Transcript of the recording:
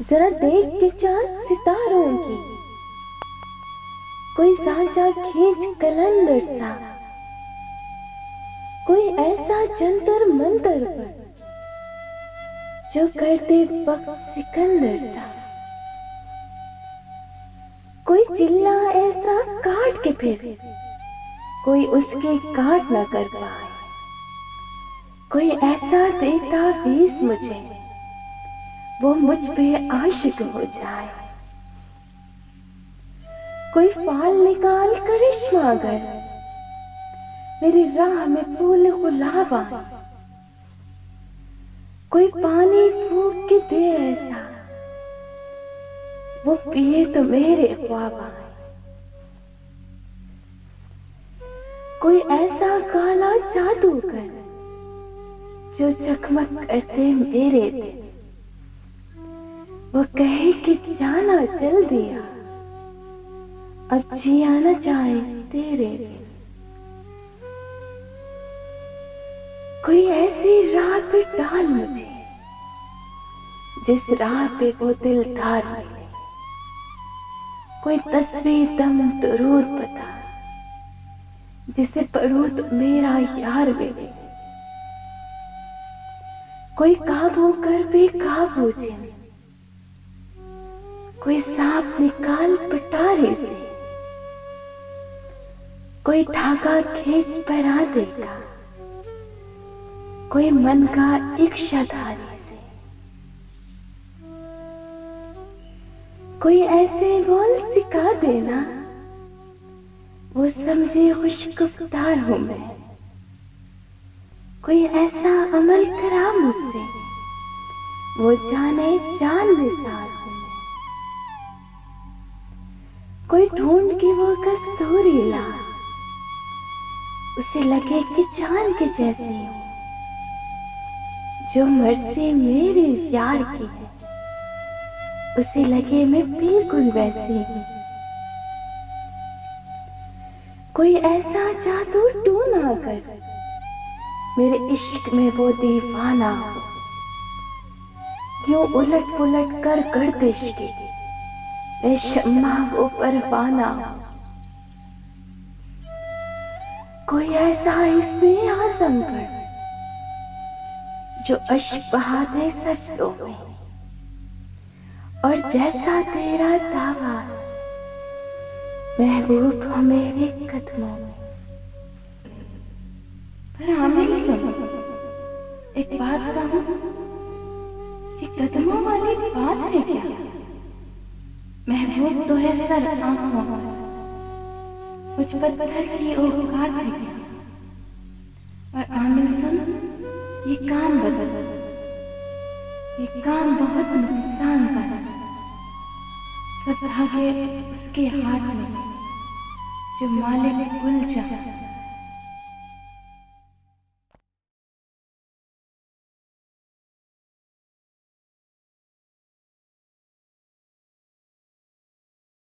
जरा देख के चांद सितारों की, कोई सांचा खींच कलंदर सा, कोई ऐसा जंतर मंतर पर जो करते वक्त सिकंदर सा, कोई चिल्ला ऐसा काट के फिर कोई उसके काट न कर पाए, कोई ऐसा देता बीस मुझे वो मुझ पे आशिक हो जाए, कोई फाल निकाल करिश्मा कर मेरी राह में फूल गुलाब आए, कोई पानी फूंक के दे ऐसा वो पिए तो मेरे ख्वाब आए, कोई ऐसा काला जादू कर जो चकमक करते मेरे दिल, वो कहे कि जाना चल दिया अब जिया न जाए तेरे बिन, कोई ऐसी राह पे डाल मुझे जिस राह पे वो दिलदार मिले, कोई तस्वीर दम दुरूद बता जिसे पढ़ूं तो मेरा यार मिले, कोई काबू कर बेकाबू जिन, कोई सांप निकाल पिटारे से, कोई धागा खींच पहरा देगा, कोई मन का इक्शाधारी से, कोई ऐसे बोल सिखा देना वो समझे खुशगुफ्तार हूं मैं, कोई ऐसा अमल करा मुझसे वो जाने जान निसार हूं मैं, कोई ढूंढ के वो कस्तूरी ला उसे लगे कि चांद के जैसी हूं, जो मर्जी मेरे प्यार की है उसे लगे मैं बिल्कुल वैसी हूं, कोई ऐसा जादू टूना कर मेरे इश्क में वो दीवाना हो, क्यों उलट पुलट कर गर्दिश की मैं शम्मा वो परवाना हो, कोई ऐसा इसमें आज़म पर जो अश्क बहा दे सजदों में, और जैसा तेरा दावा महबूब हो मेरे कदमों में। पर आमिर सुन, एक बात कहूं, ये कदमों वाली बात है क्या? महबूब तो है सर आंखों पर, कुछ पत्थर की औकात है क्या? और आमिर सुन, ये काम बदल, ये काम बहुत नुकसान का है, सब धागे उसके हाथ में जो मालिक कुल जहां